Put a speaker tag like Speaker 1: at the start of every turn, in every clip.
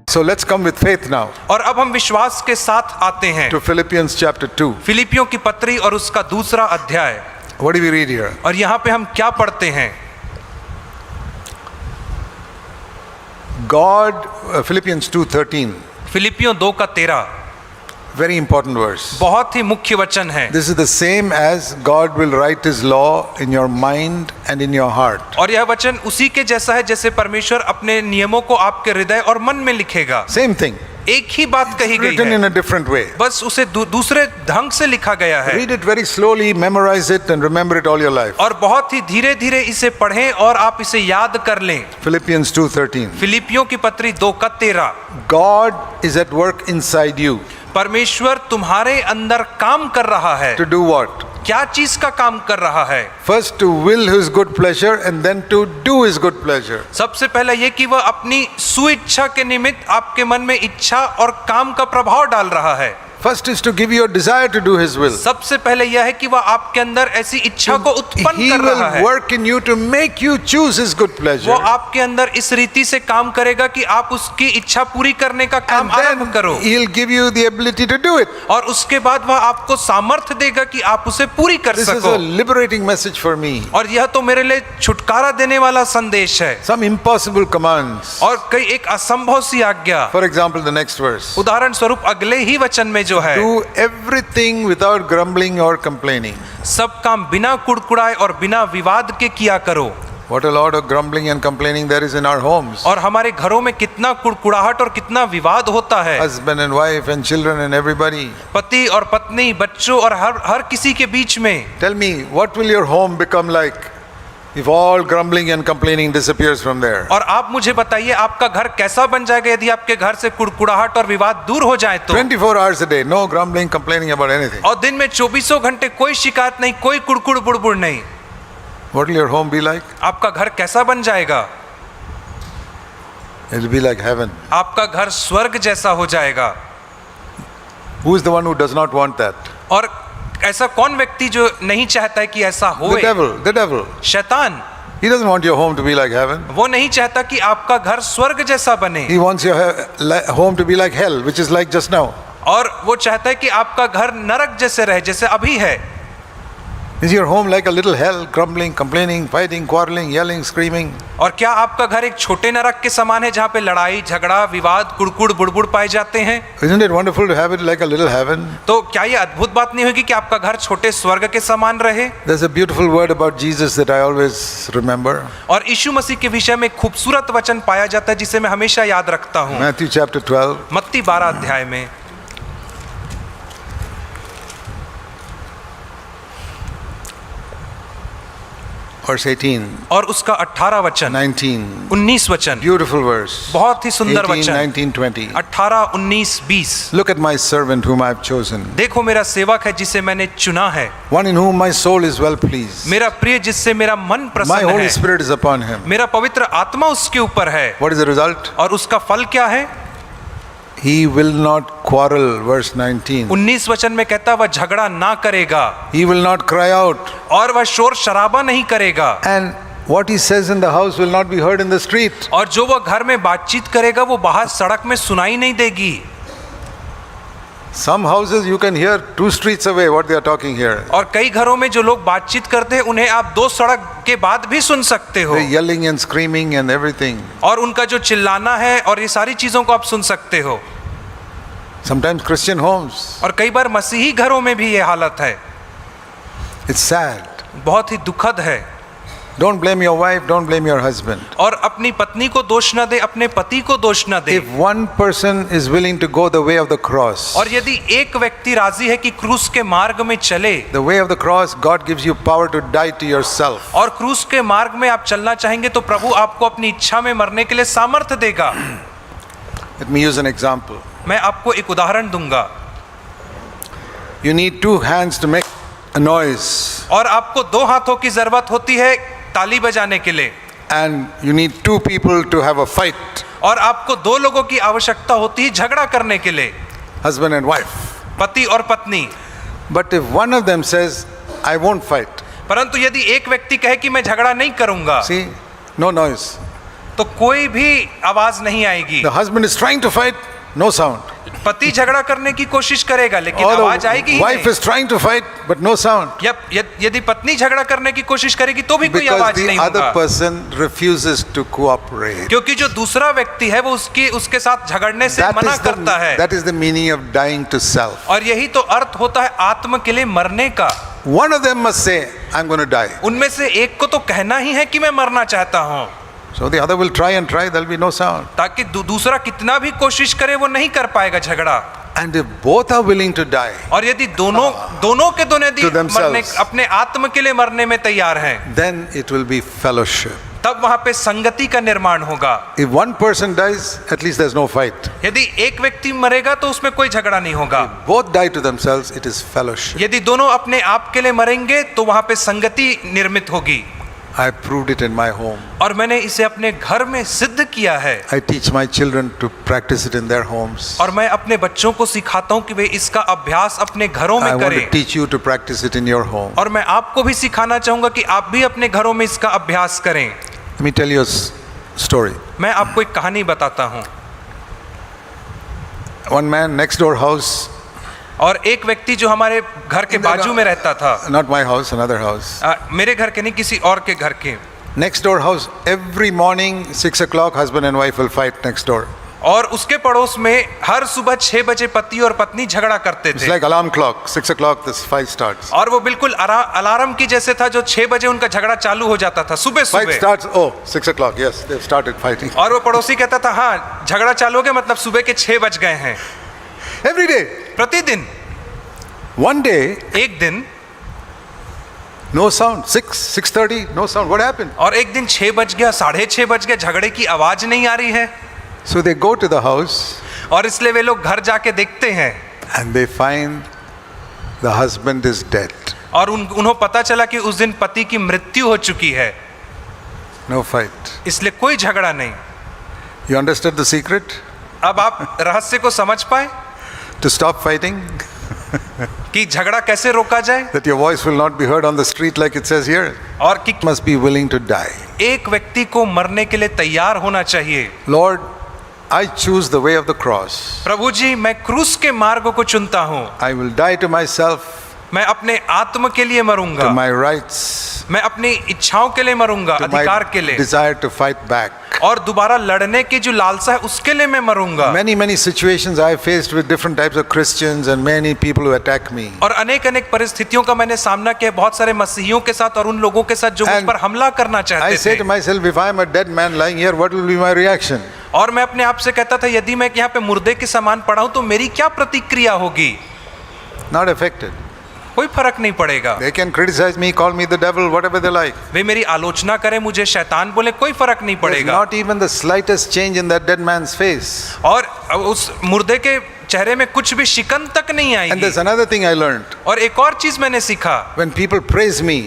Speaker 1: So let's come with faith now
Speaker 2: और अब हम विश्वास के साथ आते हैं
Speaker 1: to Philippians chapter 2.
Speaker 2: फिलिपियों की पत्री और उसका दूसरा अध्याय।
Speaker 1: What do we read here?
Speaker 2: और यहाँ पे हम क्या पढ़ते हैं?
Speaker 1: God, Philippians 2:13.
Speaker 2: फिलिपियों 2:13
Speaker 1: Very important verse.
Speaker 2: बहुत ही मुख्य वचन है।
Speaker 1: This is the same as God will write His law in your mind and in your heart.
Speaker 2: और यह वचन उसी के जैसा है जैसे परमेश्वर अपने नियमों को आपके हृदय और मन में लिखेगा।
Speaker 1: Same thing.
Speaker 2: एक ही बात कही गई
Speaker 1: Written in
Speaker 2: है,
Speaker 1: a different way.
Speaker 2: बस उसे दूसरे ढंग से लिखा गया है।
Speaker 1: Read it very slowly, memorize it, and remember it all your life.
Speaker 2: और बहुत ही धीरे धीरे इसे पढ़ें और आप इसे याद कर लें।
Speaker 1: Philippians 2:13.
Speaker 2: फिलिपियों की पत्री 2:13।
Speaker 1: God is at work inside you.
Speaker 2: परमेश्वर तुम्हारे अंदर काम कर रहा है।
Speaker 1: To do what?
Speaker 2: क्या चीज का काम कर रहा है?
Speaker 1: First to will His good pleasure and then to do His good pleasure.
Speaker 2: सबसे पहले ये कि वह अपनी सुइच्छा के निमित्त आपके मन में इच्छा और काम का प्रभाव डाल रहा है।
Speaker 1: First is to give you a desire to do His will.
Speaker 2: सबसे पहले यह है कि वह आपके अंदर ऐसी इच्छा को उत्पन्न
Speaker 1: He
Speaker 2: कर रहा
Speaker 1: will
Speaker 2: है।
Speaker 1: work in you to make you choose His good pleasure.
Speaker 2: वो आपके अंदर इस रीति से काम करेगा कि आप उसकी इच्छा पूरी करने का काम
Speaker 1: And
Speaker 2: आरंभ
Speaker 1: then
Speaker 2: करो,
Speaker 1: He'll give you the ability to do it.
Speaker 2: और उसके बाद वह आपको सामर्थ्य देगा कि आप उसे पूरी कर
Speaker 1: This is
Speaker 2: सको।
Speaker 1: a liberating message for me.
Speaker 2: और यह तो मेरे लिए छुटकारा देने वाला संदेश है।
Speaker 1: Some impossible commands.
Speaker 2: और कई एक असंभव सी आज्ञा।
Speaker 1: For example, the next verse.
Speaker 2: उदाहरण स्वरूप अगले ही वचन में जो है,
Speaker 1: Do everything without grumbling or complaining.
Speaker 2: सब काम बिना कुड़कुड़ाए और बिना विवाद के किया करो।
Speaker 1: What a lot of grumbling and complaining there is in our homes.
Speaker 2: और हमारे घरों में कितना कुड़कुड़ाहट और कितना विवाद होता है।
Speaker 1: Husband and wife and children and everybody.
Speaker 2: पति और पत्नी, बच्चों और हर किसी के बीच में।
Speaker 1: Tell me, what will your home become like if all grumbling and complaining disappears from there?
Speaker 2: और आप मुझे बताइए आपका घर कैसा बन जाएगा यदि आपके घर से कुड़कुड़ाहट और विवाद दूर हो जाए तो?
Speaker 1: 24 hours a day, no grumbling, complaining about anything.
Speaker 2: और दिन में 24 घंटे कोई शिकायत नहीं, कोई कुड़कुड़ बुड़बुड़ नहीं।
Speaker 1: What will your home be like?
Speaker 2: आपका घर कैसा बन जाएगा?
Speaker 1: It will be like heaven.
Speaker 2: आपका घर स्वर्ग जैसा हो जाएगा।
Speaker 1: Who is the one who does not want that?
Speaker 2: और ऐसा कौन व्यक्ति जो नहीं चाहता है कि ऐसा
Speaker 1: The
Speaker 2: होए?
Speaker 1: devil. The devil.
Speaker 2: शैतान।
Speaker 1: He doesn't want your home to be like heaven.
Speaker 2: वो नहीं चाहता कि आपका घर स्वर्ग जैसा बने,
Speaker 1: He wants your home to be like hell, which is like just now.
Speaker 2: और वो चाहता है कि आपका घर नरक जैसे रहे जैसे अभी है।
Speaker 1: Is your home like a little hell, grumbling, complaining, fighting, quarreling, yelling, screaming?
Speaker 2: और क्या आपका घर एक छोटे नरक के समान है जहाँ पे लड़ाई झगड़ा विवाद कुड़कुड़ बुड़बुड़ पाए जाते हैं?
Speaker 1: Isn't it wonderful to have it like a little heaven?
Speaker 2: तो क्या ये अद्भुत बात नहीं होगी कि आपका घर छोटे स्वर्ग के समान रहे?
Speaker 1: There's a beautiful word about Jesus that I always remember.
Speaker 2: और यीशु मसीह के विषय में खूबसूरत वचन पाया जाता है जिसे मैं हमेशा याद रखता हूँ।
Speaker 1: Matthew chapter 12.
Speaker 2: मत्ती 12 अध्याय में
Speaker 1: Verse 18,
Speaker 2: और उसका 18 वचन,
Speaker 1: 19.
Speaker 2: 19 वचन,
Speaker 1: Beautiful verse.
Speaker 2: बहुत ही सुंदर
Speaker 1: 18,
Speaker 2: वचन।
Speaker 1: 19, 20.
Speaker 2: 18, 19, 20।
Speaker 1: Look at my servant whom I have chosen,
Speaker 2: देखो मेरा सेवक है जिसे मैंने चुना है,
Speaker 1: one in whom my soul is well pleased.
Speaker 2: मेरा प्रिय जिससे मेरा मन
Speaker 1: My
Speaker 2: प्रसन्न
Speaker 1: Holy
Speaker 2: है,
Speaker 1: Spirit is upon him.
Speaker 2: मेरा पवित्र आत्मा उसके ऊपर है।
Speaker 1: What is the result?
Speaker 2: और उसका फल क्या है?
Speaker 1: He will not quarrel. Verse 19.
Speaker 2: 19 वचन में कहता वह झगड़ा ना करेगा,
Speaker 1: He will not cry out.
Speaker 2: और वह शोर शराबा नहीं करेगा,
Speaker 1: And what he says in the house will not be heard in the street.
Speaker 2: और जो वह घर में बातचीत करेगा वो बाहर सड़क में सुनाई नहीं देगी।
Speaker 1: Some houses you can hear 2 streets away what they are talking here.
Speaker 2: और कई घरों में जो लोग बातचीत करते हैं उन्हें आप 2 सड़क के बाद भी सुन सकते हो,
Speaker 1: They're yelling and screaming and everything.
Speaker 2: और उनका जो चिल्लाना है और ये सारी चीजों को आप सुन सकते हो।
Speaker 1: Sometimes Christian homes.
Speaker 2: और कई बार मसीही घरों में भी ये हालत है।
Speaker 1: It's sad.
Speaker 2: बहुत ही दुखद है।
Speaker 1: Don't blame your wife, don't blame your husband.
Speaker 2: और अपनी पत्नी को दोष न दे, अपने पति को दोष न दे।
Speaker 1: If one person is willing to go the way of the cross,
Speaker 2: और यदि एक व्यक्ति राजी है कि क्रूस के मार्ग में चले,
Speaker 1: the way of the cross, God gives you power to die to yourself.
Speaker 2: और क्रूस के मार्ग में आप चलना चाहेंगे तो प्रभु आपको अपनी इच्छा में मरने के लिए सामर्थ्य देगा।
Speaker 1: Let me use an example.
Speaker 2: मैं आपको एक उदाहरण दूंगा।
Speaker 1: You need 2 hands to make a noise,
Speaker 2: और आपको 2 हाथों की जरूरत होती है ताली बजाने के लिए,
Speaker 1: and you need 2 people to have a fight,
Speaker 2: और आपको 2 लोगों की आवश्यकता होती है झगड़ा करने के लिए,
Speaker 1: husband and wife.
Speaker 2: पति और पत्नी।
Speaker 1: But if one of them says, I won't fight,
Speaker 2: परंतु यदि एक व्यक्ति कहे कि मैं झगड़ा नहीं करूंगा,
Speaker 1: see, no noise.
Speaker 2: तो कोई भी आवाज नहीं आएगी।
Speaker 1: The husband is trying to fight, no sound.
Speaker 2: पति झगड़ा करने की कोशिश करेगा लेकिन
Speaker 1: Or
Speaker 2: आवाज आएगी
Speaker 1: the
Speaker 2: ही
Speaker 1: wife
Speaker 2: नहीं।
Speaker 1: is trying to fight, but no sound.
Speaker 2: यदि पत्नी झगड़ा करने की कोशिश करेगी तो भी कोई
Speaker 1: Because
Speaker 2: आवाज
Speaker 1: the
Speaker 2: नहीं
Speaker 1: other
Speaker 2: होगा,
Speaker 1: person refuses to cooperate.
Speaker 2: क्योंकि जो दूसरा व्यक्ति है वो उसके साथ झगड़ने से मना करता है।
Speaker 1: That is the meaning of dying to self.
Speaker 2: और यही तो अर्थ होता है आत्म के लिए मरने का।
Speaker 1: One of them must say, I'm going to die.
Speaker 2: उनमें से एक को तो कहना ही है कि मैं मरना चाहता हूँ,
Speaker 1: So the other will try and try, there'll be no sound.
Speaker 2: ताकि दूसरा कितना भी कोशिश करे वो नहीं कर पाएगा झगड़ा।
Speaker 1: And if both are willing to die,
Speaker 2: और यदि दोनों के दोनों यदि
Speaker 1: To themselves.
Speaker 2: मरने अपने आत्म के लिए मरने में तैयार हैं,
Speaker 1: then it will be fellowship.
Speaker 2: तब वहां पे संगति का निर्माण होगा।
Speaker 1: If one person dies, at least there's no fight.
Speaker 2: यदि एक व्यक्ति मरेगा तो उसमें कोई झगड़ा नहीं होगा।
Speaker 1: Both die to themselves, it is fellowship.
Speaker 2: यदि दोनों अपने आप के लिए मरेंगे तो वहां पे संगति निर्मित होगी।
Speaker 1: I proved it in my home.
Speaker 2: और मैंने इसे अपने घर में सिद्ध किया है।
Speaker 1: I teach my children to practice it in their homes.
Speaker 2: और मैं अपने बच्चों को सिखाता हूं कि वे इसका अभ्यास अपने घरों
Speaker 1: I
Speaker 2: में
Speaker 1: want to
Speaker 2: करें।
Speaker 1: teach you to practice it in your home.
Speaker 2: और मैं आपको भी सिखाना चाहूंगा कि आप भी अपने घरों में इसका अभ्यास करें।
Speaker 1: Let me tell you a story.
Speaker 2: मैं आपको एक कहानी बताता हूं।
Speaker 1: One man, next door house,
Speaker 2: और एक व्यक्ति जो हमारे घर के बाजू में रहता था,
Speaker 1: not my house, another house.
Speaker 2: मेरे घर के नहीं, किसी और के घर के।
Speaker 1: Next door house, every morning, 6 o'clock, husband and wife will fight next door.
Speaker 2: और उसके पड़ोस में हर सुबह 6 बजे पति और पत्नी झगड़ा करते
Speaker 1: It's
Speaker 2: थे।
Speaker 1: like alarm clock, 6 o'clock, this fight starts.
Speaker 2: और वो बिल्कुल अलार्म की जैसे था, जो 6 बजे उनका झगड़ा चालू हो जाता था सुबह
Speaker 1: Fight
Speaker 2: सुबह।
Speaker 1: starts, oh, 6 o'clock, yes, they've started fighting.
Speaker 2: और वो पड़ोसी कहता था, हाँ झगड़ा चालू हो गया, मतलब सुबह के 6 बज गए हैं।
Speaker 1: Every day.
Speaker 2: प्रतिदिन।
Speaker 1: One day,
Speaker 2: एक दिन,
Speaker 1: no sound, 6:30, no sound. What happened?
Speaker 2: और एक दिन 6 बज गया, 6:30 बज गया, झगड़े की आवाज नहीं आ रही है।
Speaker 1: So they go to the house
Speaker 2: और इसलिए वे लोग घर जाके देखते हैं
Speaker 1: and they find the husband is dead.
Speaker 2: और उन्हें पता चला कि उस दिन पति की मृत्यु हो चुकी है।
Speaker 1: No fight.
Speaker 2: इसलिए कोई झगड़ा नहीं।
Speaker 1: You understood the secret?
Speaker 2: अब आप रहस्य को समझ पाए
Speaker 1: To stop fighting?
Speaker 2: कि झगड़ा कैसे रोका जाए,
Speaker 1: That your voice will not be heard on the street like it says here.
Speaker 2: और कि
Speaker 1: Must be willing to die.
Speaker 2: एक व्यक्ति को मरने के लिए तैयार होना चाहिए।
Speaker 1: Lord, I choose the way of the cross.
Speaker 2: प्रभु जी, मैं क्रूस के मार्ग को चुनता हूँ।
Speaker 1: I will die to myself,
Speaker 2: मैं अपने आत्म के लिए मरूंगा,
Speaker 1: to my rights,
Speaker 2: मैं अपनी इच्छाओं के लिए मरूंगा,
Speaker 1: to
Speaker 2: अधिकार
Speaker 1: my
Speaker 2: के लिए,
Speaker 1: desire to fight back.
Speaker 2: और दोबारा लड़ने की जो लालसा है उसके लिए मैं मरूंगा।
Speaker 1: Many situations I faced with different types of Christians and many people who attack me.
Speaker 2: और अनेक परिस्थितियों का मैंने सामना किया, बहुत सारे मसीहियों के साथ और उन लोगों के साथ जो मुझ
Speaker 1: And
Speaker 2: पर हमला करना
Speaker 1: I
Speaker 2: चाहते
Speaker 1: say to
Speaker 2: थे।
Speaker 1: myself, if I am a dead man lying here, what will be my reaction?
Speaker 2: और मैं अपने आप से कहता था, यदि मैं यहाँ पे मुर्दे के समान पड़ा हूं तो मेरी क्या प्रतिक्रिया होगी?
Speaker 1: Not affected.
Speaker 2: कोई फर्क नहीं पड़ेगा।
Speaker 1: They can criticize me, call me the devil, whatever they like.
Speaker 2: वे मेरी आलोचना करें, मुझे शैतान बोले, कोई फर्क नहीं
Speaker 1: There's
Speaker 2: पड़ेगा।
Speaker 1: not even the slightest change in that dead man's face.
Speaker 2: और उस मुर्दे के चेहरे में कुछ भी शिकन तक नहीं
Speaker 1: And
Speaker 2: आएगी।
Speaker 1: there's another thing I learned.
Speaker 2: और एक और चीज मैंने सीखा,
Speaker 1: When people praise me,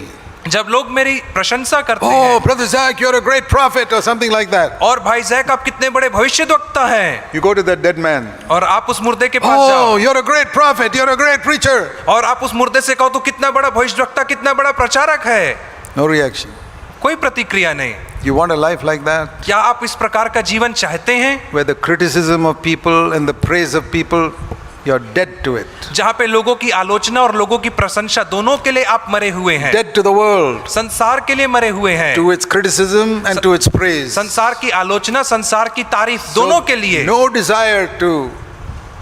Speaker 2: जब लोग मेरी प्रशंसा करते
Speaker 1: oh,
Speaker 2: हैं,
Speaker 1: Brother Zach, you're a great prophet or something like that.
Speaker 2: और भाई जैक आप कितने बड़े भविष्यद्वक्ता हैं,
Speaker 1: You go to that dead man.
Speaker 2: और आप उस मुर्दे के पास
Speaker 1: Oh,
Speaker 2: जाओ
Speaker 1: you're a great prophet, you're a great preacher.
Speaker 2: और आप उस मुर्दे से कहो तो कितना बड़ा भविष्यद्वक्ता, कितना बड़ा प्रचारक है,
Speaker 1: No reaction.
Speaker 2: कोई प्रतिक्रिया नहीं।
Speaker 1: You want a life like that?
Speaker 2: क्या आप इस प्रकार का जीवन चाहते हैं,
Speaker 1: Where the criticism of people and the praise of people, you're dead to it.
Speaker 2: जहाँ पे लोगों की आलोचना और लोगों की प्रशंसा दोनों के लिए आप मरे हुए हैं,
Speaker 1: Dead to the world,
Speaker 2: संसार के लिए मरे हुए हैं,
Speaker 1: to its criticism and to its praise.
Speaker 2: संसार की आलोचना, संसार की तारीफ, दोनों के लिए।
Speaker 1: No desire to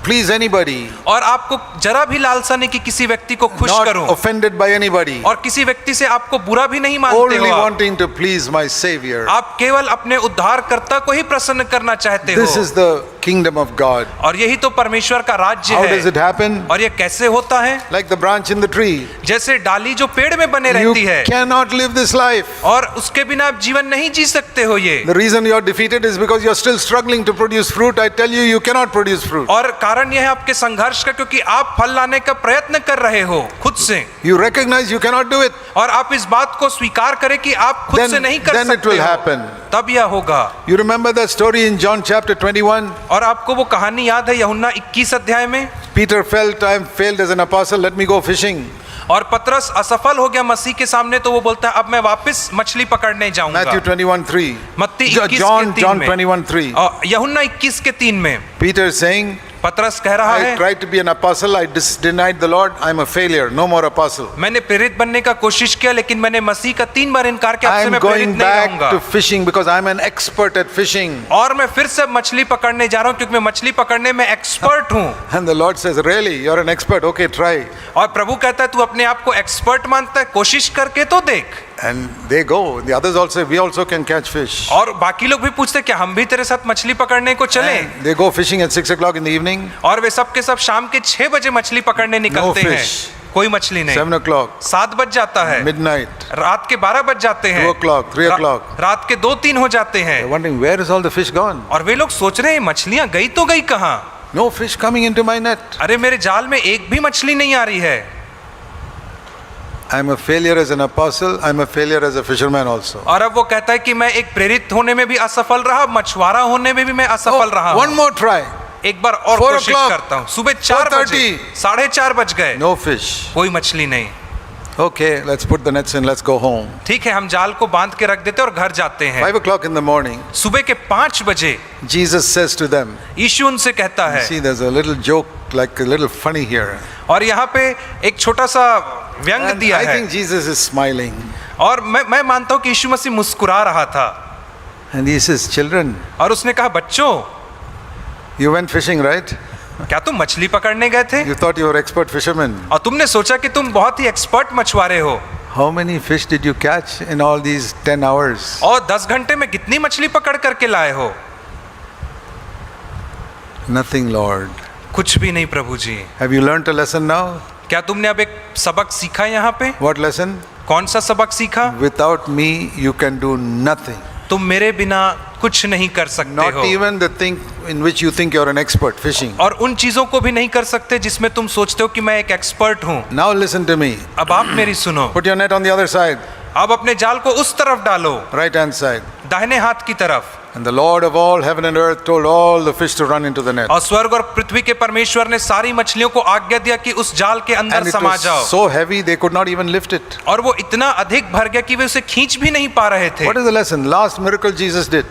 Speaker 1: please anybody,
Speaker 2: और आपको जरा भी लालसा नहीं कि किसी व्यक्ति को खुश
Speaker 1: not
Speaker 2: करूं,
Speaker 1: offended by anybody,
Speaker 2: और किसी व्यक्ति से आपको बुरा भी नहीं मानते
Speaker 1: only
Speaker 2: हो आप।
Speaker 1: wanting to please my Savior.
Speaker 2: आप केवल अपने उद्धारकर्ता को ही प्रसन्न करना चाहते
Speaker 1: This
Speaker 2: हो,
Speaker 1: is the kingdom of God.
Speaker 2: और यही तो परमेश्वर का राज्य
Speaker 1: How does
Speaker 2: है।
Speaker 1: it happen?
Speaker 2: और ये कैसे होता है?
Speaker 1: Like the branch in the tree.
Speaker 2: जैसे डाली जो पेड़ में बने
Speaker 1: You
Speaker 2: रहती है,
Speaker 1: cannot live this life.
Speaker 2: और उसके बिना आप जीवन नहीं जी सकते हो ये।
Speaker 1: The reason you are defeated is because you are still struggling to produce fruit. I tell you, you cannot produce fruit.
Speaker 2: और कारण यह है आपके संघर्ष का, क्योंकि आप फल लाने का प्रयत्न कर रहे हो खुद से,
Speaker 1: You recognize you cannot do it.
Speaker 2: और आप इस बात को स्वीकार करें कि आप खुद से नहीं कर
Speaker 1: Then it
Speaker 2: सकते
Speaker 1: will
Speaker 2: हो,
Speaker 1: happen.
Speaker 2: तब यह होगा।
Speaker 1: You remember that story in John chapter 21?
Speaker 2: और आपको वो कहानी याद है यूहन्ना 21 अध्याय में?
Speaker 1: Peter felt, I am failed as an apostle, let me go fishing.
Speaker 2: और पतरस असफल हो गया मसीह के सामने, तो वो बोलता है अब मैं वापस मछली पकड़ने जाऊंगा।
Speaker 1: Matthew 21:3.
Speaker 2: मत्ती 21
Speaker 1: John
Speaker 2: के 3 में,
Speaker 1: 21:3.
Speaker 2: और यूहन्ना 21 के 3 में
Speaker 1: Peter is saying,
Speaker 2: पतरस कह रहा
Speaker 1: I
Speaker 2: है,
Speaker 1: tried to be an apostle, I denied the Lord, I'm a failure, no more apostle.
Speaker 2: मैंने प्रेरित बनने का कोशिश किया, लेकिन मैंने मसीह का 3 बार इनकार किया, अब से
Speaker 1: I'm
Speaker 2: मैं प्रेरित
Speaker 1: going
Speaker 2: नहीं
Speaker 1: back
Speaker 2: रहूंगा।
Speaker 1: to fishing because I'm an expert at fishing.
Speaker 2: और मैं फिर से मछली पकड़ने जा रहा हूँ, क्योंकि मैं मछली पकड़ने में एक्सपर्ट हूँ।
Speaker 1: And the Lord says, really, you're an expert, okay, try.
Speaker 2: और प्रभु कहता है तू अपने आप को एक्सपर्ट मानता है, कोशिश करके तो देख।
Speaker 1: And they go. The others also, we also can catch fish.
Speaker 2: और बाकी लोग भी पूछते क्या हम भी तेरे साथ मछली पकड़ने को चलें?
Speaker 1: And they go fishing at 6 o'clock in the evening,
Speaker 2: और वे सब के सब शाम के 6 बजे मछली पकड़ने निकलते हैं,
Speaker 1: fish.
Speaker 2: कोई मछली नहीं।
Speaker 1: 7 o'clock,
Speaker 2: 7 बज जाता है,
Speaker 1: midnight,
Speaker 2: रात के 12 बज जाते हैं,
Speaker 1: 2 o'clock, 3 o'clock.
Speaker 2: रात के 2-3 हो जाते हैं,
Speaker 1: They're wondering, where is all the fish gone?
Speaker 2: और वे लोग सोच रहे हैं मछलियां गई तो गई कहाँ?
Speaker 1: No fish coming into my net.
Speaker 2: अरे मेरे जाल में एक भी मछली नहीं आ रही है।
Speaker 1: I'm a failure as an apostle, I'm a failure as a fisherman also.
Speaker 2: और अब वो कहता है कि मैं एक प्रेरित होने में भी असफल रहा, मछुआरा होने में भी मैं असफल रहा
Speaker 1: One
Speaker 2: हूँ।
Speaker 1: more try.
Speaker 2: एक बार और
Speaker 1: 4
Speaker 2: कोशिश
Speaker 1: o'clock,
Speaker 2: करता हूँ। सुबह 4 बजे, 4:30 बज गए,
Speaker 1: No fish.
Speaker 2: कोई मछली नहीं।
Speaker 1: Okay, let's put the nets in, let's go home.
Speaker 2: ठीक है, हम जाल को बांध के रख देते और घर जाते हैं।
Speaker 1: 5 o'clock in the morning,
Speaker 2: सुबह के 5 बजे
Speaker 1: Jesus says to them,
Speaker 2: यीशु उनसे कहता है,
Speaker 1: see, there's a little joke, like a little funny here.
Speaker 2: और यहाँ पे एक छोटा सा व्यंग
Speaker 1: And
Speaker 2: दिया
Speaker 1: I
Speaker 2: है,
Speaker 1: think Jesus is smiling.
Speaker 2: और मैं मानता हूँ कि यीशु मसीह मुस्कुरा रहा था।
Speaker 1: And he says, children,
Speaker 2: और उसने कहा, बच्चों
Speaker 1: you went fishing, right?
Speaker 2: क्या तुम मछली पकड़ने गए थे?
Speaker 1: You thought you were expert fishermen.
Speaker 2: और तुमने सोचा कि तुम बहुत ही एक्सपर्ट मछुआरे हो।
Speaker 1: How many fish did you catch in all these 10 hours?
Speaker 2: और 10 घंटे में कितनी मछली पकड़ करके लाए हो?
Speaker 1: Nothing, Lord.
Speaker 2: कुछ भी नहीं प्रभु जी।
Speaker 1: Have you learned a lesson now?
Speaker 2: क्या तुमने अब एक सबक सीखा यहाँ पे?
Speaker 1: What lesson?
Speaker 2: कौन सा सबक सीखा?
Speaker 1: Without me, you can do nothing.
Speaker 2: तुम मेरे बिना कुछ नहीं कर सकते
Speaker 1: Not
Speaker 2: हो,
Speaker 1: even the thing in which you think you're an expert, fishing.
Speaker 2: और उन चीजों को भी नहीं कर सकते जिसमें तुम सोचते हो कि मैं एक एक्सपर्ट हूँ।
Speaker 1: Now listen to me.
Speaker 2: अब आप मेरी सुनो।
Speaker 1: Put your net on the other side,
Speaker 2: अब अपने जाल को उस तरफ डालो,
Speaker 1: right hand side.
Speaker 2: दाहिने हाथ की तरफ।
Speaker 1: And the Lord of all heaven and earth told all the fish to run into the net.
Speaker 2: और स्वर्ग और पृथ्वी के परमेश्वर ने सारी मछलियों को आज्ञा दिया कि उस जाल के
Speaker 1: And
Speaker 2: अंदर
Speaker 1: it
Speaker 2: समा
Speaker 1: was
Speaker 2: जाओ।
Speaker 1: so heavy they could not even lift it.
Speaker 2: और वो इतना अधिक भर गया कि वे उसे खींच भी नहीं पा रहे थे।
Speaker 1: What is the lesson? Last miracle Jesus did.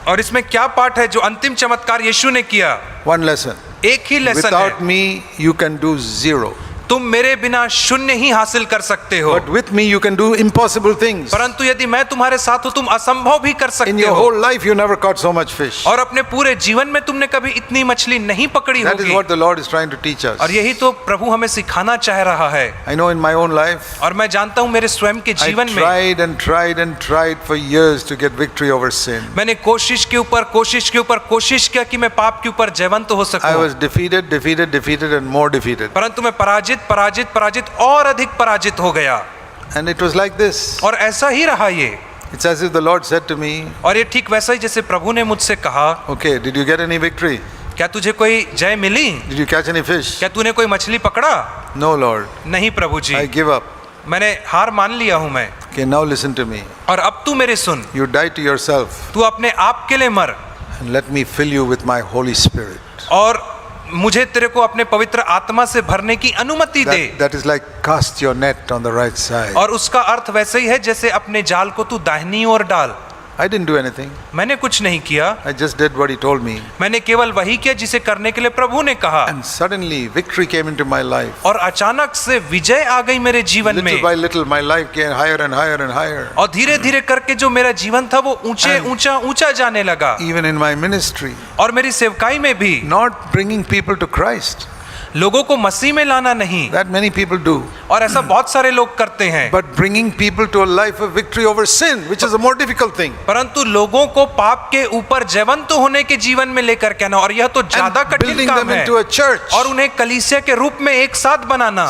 Speaker 2: और इसमें क्या पाठ है जो अंतिम चमत्कार यीशु ने किया?
Speaker 1: One lesson.
Speaker 2: एक ही लेसन
Speaker 1: Without
Speaker 2: है,
Speaker 1: me, you can do zero.
Speaker 2: तुम मेरे बिना शून्य ही हासिल कर सकते हो,
Speaker 1: But with me, you can do impossible things.
Speaker 2: परंतु यदि मैं तुम्हारे साथ हूं तुम असंभव भी कर
Speaker 1: In
Speaker 2: सकते
Speaker 1: your
Speaker 2: हो।
Speaker 1: whole life, you never caught so much fish.
Speaker 2: और अपने पूरे जीवन में तुमने कभी इतनी मछली नहीं पकड़ी
Speaker 1: That is
Speaker 2: होगी।
Speaker 1: what the Lord is trying to teach us.
Speaker 2: और यही तो प्रभु हमें सिखाना चाह रहा है।
Speaker 1: I know in my own life,
Speaker 2: और मैं जानता हूं मेरे स्वयं के
Speaker 1: I
Speaker 2: जीवन में
Speaker 1: tried and tried and tried for years to get victory over sin.
Speaker 2: मैंने कोशिश के ऊपर कोशिश किया कि मैं पाप के ऊपर जयवंत हो
Speaker 1: I
Speaker 2: सकूं,
Speaker 1: was defeated and more defeated.
Speaker 2: परंतु मैं पराजित और अधिक पराजित हो गया।
Speaker 1: And it was like this.
Speaker 2: और ऐसा ही रहा ये।
Speaker 1: It's as if the Lord said to me,
Speaker 2: और ये ठीक वैसा ही जैसे प्रभु ने मुझसे कहा,
Speaker 1: okay, did you get any victory?
Speaker 2: क्या तुझे कोई जय मिली?
Speaker 1: Did you catch any fish?
Speaker 2: क्या तूने कोई मछली पकड़ा?
Speaker 1: No, Lord.
Speaker 2: नहीं प्रभु जी,
Speaker 1: I give up.
Speaker 2: मैंने हार मान लिया हूं मैं।
Speaker 1: Okay, now listen to me.
Speaker 2: और अब तू मेरे सुन,
Speaker 1: You die to yourself
Speaker 2: तू अपने आप के लिए मर,
Speaker 1: and let me fill you with my Holy Spirit.
Speaker 2: और मुझे तेरे को अपने पवित्र आत्मा से भरने की अनुमति दे।
Speaker 1: That is like cast your net on the right side.
Speaker 2: और उसका अर्थ वैसे ही है जैसे अपने जाल को तू दाहिनी ओर डाल।
Speaker 1: I didn't do anything.
Speaker 2: मैंने कुछ नहीं किया,
Speaker 1: I just did what he told me.
Speaker 2: मैंने केवल वही किया जिसे करने के लिए प्रभु ने कहा।
Speaker 1: And suddenly victory came into my life.
Speaker 2: और अचानक से विजय आ गई मेरे जीवन
Speaker 1: Little
Speaker 2: में,
Speaker 1: by little my life came higher and higher and higher.
Speaker 2: और धीरे धीरे करके जो मेरा जीवन था वो ऊंचा जाने लगा।
Speaker 1: Even in my ministry,
Speaker 2: और मेरी सेवकाई में भी
Speaker 1: not bringing people to Christ.
Speaker 2: लोगों को मसीह में लाना नहीं,
Speaker 1: That many people do.
Speaker 2: और ऐसा बहुत सारे लोग करते हैं,
Speaker 1: But bringing people to a life of victory over sin, which is a more difficult thing.
Speaker 2: परंतु लोगों को पाप के ऊपर जयवंत होने के जीवन में लेकर के आना, और यह तो ज्यादा
Speaker 1: And
Speaker 2: कठिन
Speaker 1: building
Speaker 2: काम
Speaker 1: them
Speaker 2: है,
Speaker 1: into a church.
Speaker 2: और उन्हें कलीसिया के रूप में एक साथ बनाना।